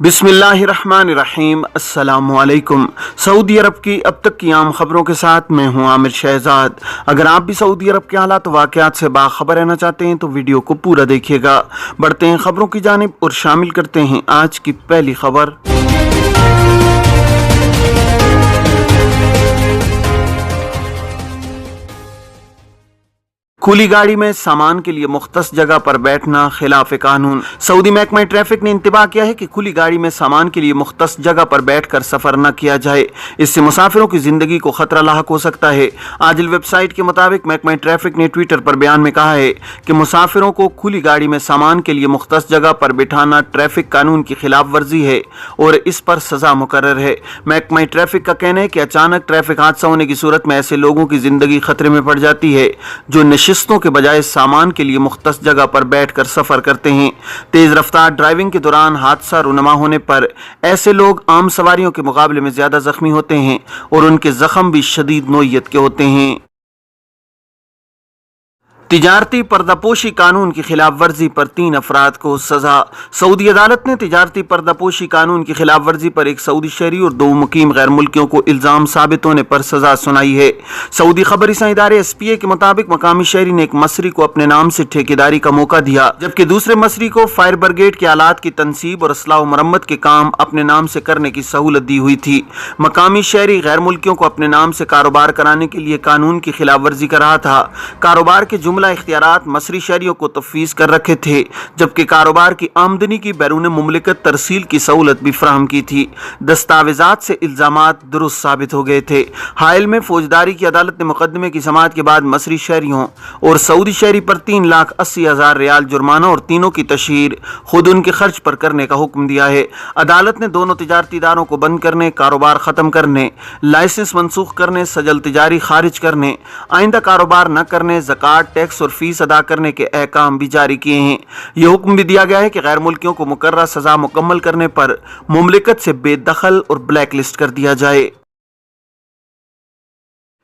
बिस्मिल्लाहिर्रहमानिर्रहीम। अस्सलाम वालेकुम। सऊदी अरब की अब तक की आम खबरों के साथ मैं हूं आमिर शहजाद। अगर आप भी सऊदी अरब के हालात वाक़यात से बाखबर रहना चाहते हैं तो वीडियो को पूरा देखिएगा। बढ़ते हैं खबरों की जानिब और शामिल करते हैं आज की पहली खबर। खुली गाड़ी में सामान के लिए मुख्तस जगह पर बैठना खिलाफ कानून। सऊदी महकमा ट्रैफिक ने इंतबाह किया है कि खुली गाड़ी में सामान के लिए मुख्तस जगह पर बैठकर सफर न किया जाए, इससे मुसाफिरों की जिंदगी को खतरा लाहक हो सकता है। आजिल वेबसाइट के मुताबिक महकमा ट्रैफिक ने ट्विटर पर बयान में कहा है कि मुसाफिरों को खुली गाड़ी में सामान के लिए मुख्तस जगह पर बिठाना ट्रैफिक कानून की खिलाफ वर्जी है और इस पर सजा मुकर्रर है। महकमा ट्रैफिक का कहना है कि अचानक ट्रैफिक हादसा होने की सूरत में ऐसे लोगों की जिंदगी खतरे में पड़ जाती है जो नशिस्तों के बजाय सामान के लिए मुख्तस जगह पर बैठकर सफर करते हैं। तेज रफ्तार ड्राइविंग के दौरान हादसा रुनमा होने पर ऐसे लोग आम सवारियों के मुकाबले में ज्यादा जख्मी होते हैं और उनके जख्म भी शदीद नोयत के होते हैं। तिजारती पर्दापोशी कानून की खिलाफ वर्जी पर 3 अफराद को सजा। सऊदी अदालत ने तिजारती पर्दापोशी कानून की खिलाफ वर्जी पर एक सऊदी शहरी और 2 मुकीम गैर मुल्कियों को इल्जाम साबित होने पर सजा सुनाई है। सऊदी खबर रसां इदारे SPA के मुताबिक मकामी शहरी ने एक मसरी को अपने नाम से ठेकेदारी का मौका दिया, जबकि दूसरे मसरी को फायर ब्रिगेड के आलात की तनसीब और असलाह मरम्मत के काम अपने नाम से करने की सहूलत दी हुई थी। मकामी शहरी गैर मुल्कियों को अपने नाम से कारोबार कराने के लिए कानून की खिलाफ वर्जी कर रहा था। कारोबार के जुमला इख्तियारात मसरी शहरियों को तफवीज कर रखे थे, जबकि कारोबार की आमदनी की बैरून मुमलिकत तरसील की सहूलत भी फराहम की थी। दस्तावेजात से इल्जामात दुरुस्त साबित हो गए थे। हायल में फौजदारी की अदालत ने मुकदमे की समाअत के बाद मसरी शहरियों और सऊदी शहरी पर 3,80,000 रियाल जुर्माना और तीनों की तशहीर खुद उनके खर्च पर करने का हुक्म दिया है। अदालत ने दोनों तिजारती इदारों को बंद करने, कारोबार खत्म करने, लाइसेंस मनसूख करने, सजल तिजारी खारिज करने, आइंदा कारोबार न करने, ज़कात, टैक्स और फीस अदा करने के अहकाम भी जारी किए हैं। यह हुक्म भी दिया गया है कि गैर मुल्कियों को मुकर्रर सजा मुकम्मल करने पर मुमलिकत से बेदखल और ब्लैक लिस्ट कर दिया जाए।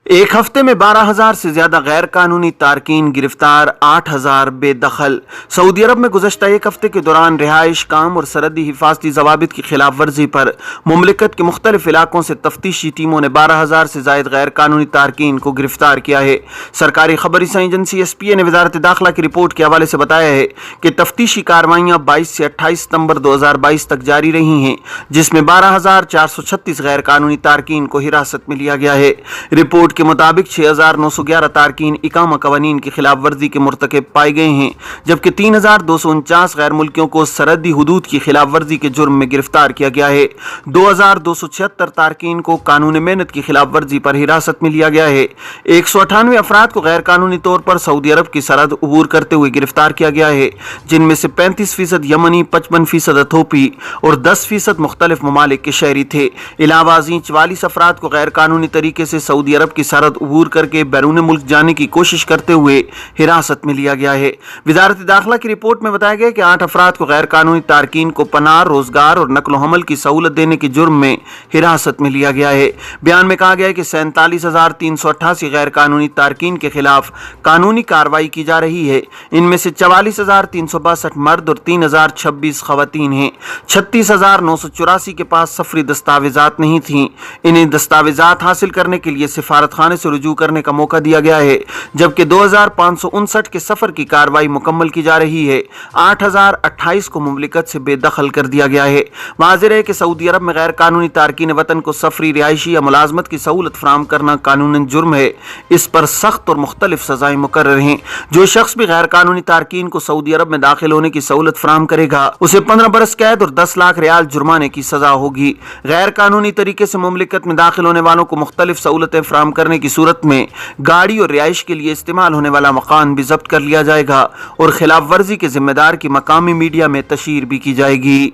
एक हफ्ते में 12,000 से ज्यादा गैर कानूनी तारकीन गिरफ्तार, 8,000 बेदखल। सऊदी अरब में गुज़श्ता एक हफ्ते के दौरान रिहाइश, काम और सरहदी हिफाजती ज़वाबित की खिलाफ वर्जी पर मुमलिकत के मुख्तलिफ इलाकों से तफ्तीशी टीमों ने 12,000 से जायद गैर कानूनी तारकीन को गिरफ्तार किया है। सरकारी खबर रसां एजेंसी SPA ने वजारत दाखिला की रिपोर्ट के हवाले से बताया है कि तफ्तीशी कार्रवाइयाँ 22 से 28 सितंबर 2022 तक जारी रही हैं, जिसमें 12,436 गैर कानूनी तारकीन को हिरासत में लिया गया है। रिपोर्ट के मुताबिक 6,911 तारकीन इकामा कवानीन की खिलाफ वर्जी के मुर्तकिब पाए गए हैं, जबकि 3,249 गैर मुल्कियों को सरहदी हुदूद की खिलाफ वर्जी के जुर्म में गिरफ्तार किया गया है। 2,276 तारकीन को कानून मेहनत की खिलाफ वर्जी पर हिरासत में लिया गया है। 198 अफराद को गैर कानूनी तौर पर सऊदी अरब की सरहद अबूर करते हुए गिरफ्तार किया गया है, जिनमें से 35% यमनी, 55% अथोपी और 10% मुख्तलिफ ममालिक के शहरी थे। इलावा 44 अफराद को गैर कानूनी तरीके से सऊदी अरब की सरहद अबूर करके बैरून मुल्क जाने की कोशिश करते हुए हिरासत में लिया गया है। वजारत दाखिला की रिपोर्ट में बताया गया कि 8 अफराद को गैर कानूनी तारकीन को पनाह, रोजगार और नकलो हमल की सहूलत देने के जुर्म में हिरासत में लिया गया है। बयान में कहा गया है कि 47,388 गैर कानूनी तारकीन के खिलाफ कानूनी कार्रवाई की जा रही है। इनमें से 44,362 मर्द और 3,026 खवातीन हैं। 36,984 के पास सफरी दस्तावेजात नहीं थीं। इन्हें दस्तावेजात हासिल करने के लिए सिफारत खाने से रुजू करने का मौका दिया गया है, जबकि 2,559 के सफर की कार्रवाई मुकम्मल की जा रही है। 8,028 को मुमलिकत से बेदखल कर दिया गया है। वाज़ेह है कि सऊदी अरब में गैर कानूनी तारकीन वतन को सफरी, रिहायशी या मुलाजमत की सहूलत फराहम करना कानूनन जुर्म है। इस पर सख्त और मुख्तलिफ सजाएं मुकर्रर हैं। जो शख्स भी गैर कानूनी तारकीन को सऊदी अरब में दाखिल होने की सहूलत फराहम करेगा उसे 15 बरस कैद और 10 लाख रियाल जुर्माने की सजा होगी। गैर कानूनी तरीके से मुमलिकत में दाखिल होने वालों को मुख्तलिफ सहूलतें फराहम करने की सूरत में गाड़ी और रिहाइश के लिए इस्तेमाल होने वाला मकान भी जब्त कर लिया जाएगा और खिलाफ वर्जी के जिम्मेदार की मकामी मीडिया में तशहीर भी की जाएगी।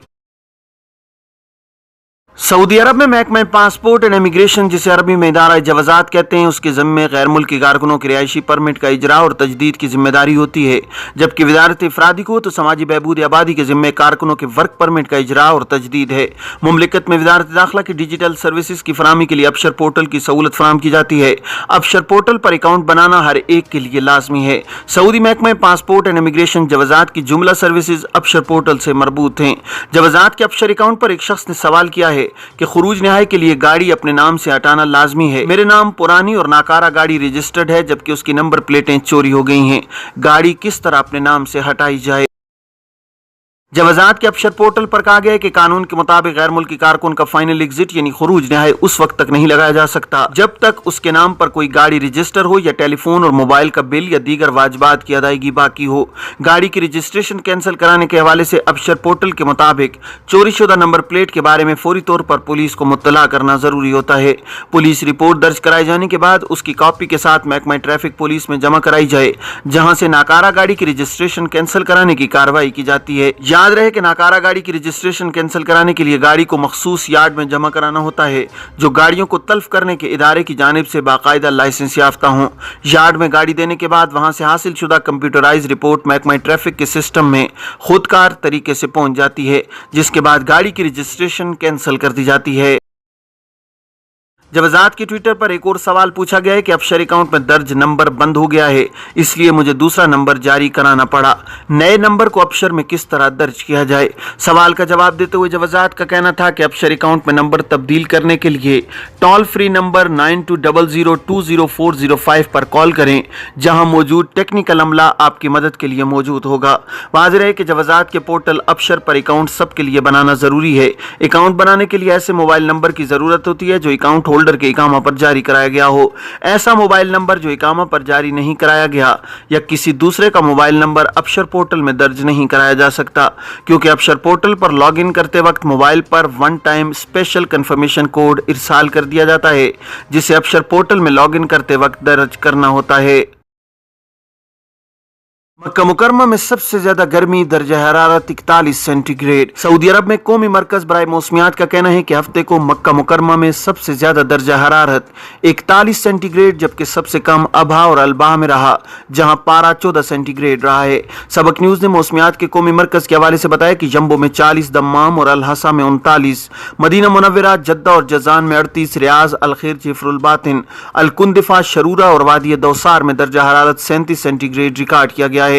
सऊदी अरब में महकमा पासपोर्ट एंड इमिग्रेशन, जिसे अरबी में इदारा जवाजात कहते हैं, उसके ज़िम्मे गैर मुल्की कारकुनों के रिहायशी परमिट का इजरा और तजदीद की जिम्मेदारी होती है। जबकि वजारत इफरादी को तो समाजी बहबूद आबादी के ज़िम्मे कारकुनों के वर्क परमिट का इजरा और तजदीद है। मुमलिकत में वजारत दाखिला की डिजिटल सर्विसेज की फराहमी के लिए अबशर पोर्टल की सहूलत फराहम की जाती है। अबशर पोर्टल पर अकाउंट बनाना हर एक के लिए लाजमी है। सऊदी महकमा पासपोर्ट एंड इमिग्रेशन जवाजात की जुमला सर्विसेज अबशर पोर्टल से मरबूत हैं। जवाजात के अबशर अकाउंट पर एक शख्स ने सवाल किया है कि खुरूज नहाई के लिए गाड़ी अपने नाम से हटाना लाजमी है। मेरे नाम पुरानी और नाकारा गाड़ी रजिस्टर्ड है, जबकि उसकी नंबर प्लेटें चोरी हो गई हैं। गाड़ी किस तरह अपने नाम से हटाई जाए? जवाजात के अबशर पोर्टल पर कहा गया है कि कानून के मुताबिक गैर मुल्की कारकुन का फाइनल एग्जिट यानी खुरूज नहाई उस वक्त तक नहीं लगाया जा सकता जब तक उसके नाम पर कोई गाड़ी रजिस्टर हो या टेलीफोन और मोबाइल का बिल या दीगर वाजिबात की अदायगी बाकी हो। गाड़ी की रजिस्ट्रेशन कैंसिल कराने के हवाले से अबशर पोर्टल के मुताबिक चोरीशुदा नंबर प्लेट के बारे में फौरी तौर पर पुलिस को मुत्तला करना जरूरी होता है। पुलिस रिपोर्ट दर्ज कराए जाने के बाद उसकी कॉपी के साथ महकमा ट्रैफिक पुलिस में जमा कराई जाए, जहां से नाकारा गाड़ी की रजिस्ट्रेशन कैंसिल कराने की कार्रवाई की जाती है। याद रहे कि नाकारा गाड़ी की रजिस्ट्रेशन कैंसिल कराने के लिए गाड़ी को मखसूस यार्ड में जमा कराना होता है, जो गाड़ियों को तल्फ करने के इदारे की जानिब से बाकायदा लाइसेंस याफ्ता हों। यार्ड में गाड़ी देने के बाद वहां से हासिल शुदा कंप्यूटराइज रिपोर्ट महकमा ट्रैफिक के सिस्टम में खुदकार तरीके से पहुंच जाती है, जिसके बाद गाड़ी की रजिस्ट्रेशन कैंसिल कर दी जाती है। जवाजात के ट्विटर पर एक और सवाल पूछा गया है कि अबशर अकाउंट में दर्ज नंबर बंद हो गया है, इसलिए मुझे दूसरा नंबर जारी कराना पड़ा। नए नंबर को अबशर में किस तरह दर्ज किया जाए? सवाल का जवाब देते हुए जवाजात का कहना था कि अबशर अकाउंट में नंबर तब्दील करने के लिए टोल फ्री नंबर 9200204005 पर कॉल करें, जहां मौजूद टेक्निकल अमला आपकी मदद के लिए मौजूद होगा। वाज़ेह है कि जवाजात के पोर्टल अबशर पर अकाउंट सबके लिए बनाना जरूरी है। अकाउंट बनाने के लिए ऐसे मोबाइल नंबर की जरूरत होती है जो अकाउंट होल्डर के इकामा पर जारी कराया गया हो। ऐसा मोबाइल नंबर जो इकामा पर जारी नहीं कराया गया या किसी दूसरे का मोबाइल नंबर अबशर पोर्टल में दर्ज नहीं कराया जा सकता, क्योंकि अबशर पोर्टल पर लॉगिन करते वक्त मोबाइल पर one time special confirmation code इरसाल कर दिया जाता है, जिसे अबशर पोर्टल में लॉगिन करते वक्त दर्ज करना होता है। मक्का मुकरमा में सबसे ज्यादा गर्मी, दर्जा हरारत 41 सेंटीग्रेड। सऊदी अरब में कौमी मरकज बराए मौसमियात का कहना है कि हफ्ते को मक्का मुकरमा में सबसे ज्यादा दर्जा हरारत 41 सेंटीग्रेड, जबकि सबसे कम अबहा और अलबाह में रहा, जहां पारा 14 सेंटीग्रेड रहा है। सबक न्यूज ने मौसमियात के कौमी मरकज के हवाले से बताया कि जम्बो में 40, दम्माम और अलहसा में 39, मदीना मुनव्वरा, जद्दा और जजान में 38, रियाज, अलखीर, जिफरुल बातिन, अलकुंदिफा, शरूरा और वादी दौसार में दर्जा हरारत 37 सेंटीग्रेड रिकॉर्ड किया गया है।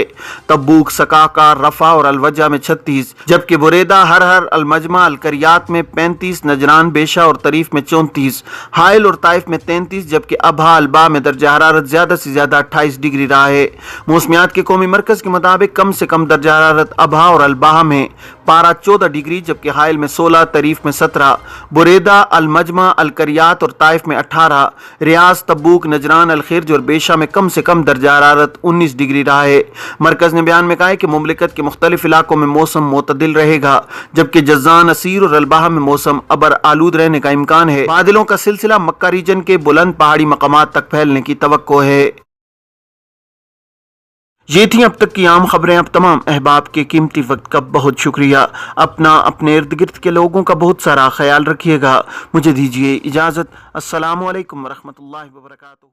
तब्बूक, सकाका, रफा और अलवजा में 36, जबकि बुरेदा, हरहर, अलमजमा, अलकरियात में 35, नजरान, बेशा और तरीफ में 34, हाइल और ताइफ में 33, जबकि अबहा अलबा में दर्जा हरारत ज्यादा से ज्यादा 28 डिग्री रहा है। मौसमियात के कौमी मरकज के मुताबिक कम से कम दर्जा हरारत अबहा और अलबाह में पारा 14 डिग्री, जबकि हाइल में 16, तरीफ में 17, बुरेदा, अलमजमा, अलकरियात और ताइफ में 18, रियाज, तब्बूक, नजरान, अलखिर्ज और बेशा में कम से कम दर्जा हरारत 19 डिग्री रहा है। मरकज ने बयान में कहा है कि मुमलिकत के मुख्तलिफ इलाकों में मौसम मोतदिल रहेगा, जबकि जज़ान, असीर और अलबाह में मौसम अबर आलूद रहने का इम्कान है। बादलों का सिलसिला मक्का रीजन के बुलंद पहाड़ी मकामात तक फैलने की तवक्को है। ये थी अब तक की आम खबरें। अब तमाम अहबाब के कीमती वक्त का बहुत शुक्रिया। अपना, अपने इर्द गिर्द के लोगों का बहुत सारा ख्याल रखिएगा। मुझे दीजिए इजाज़त। अस्सलामु अलैकुम वरहमतुल्लाहि वबरकातुहू।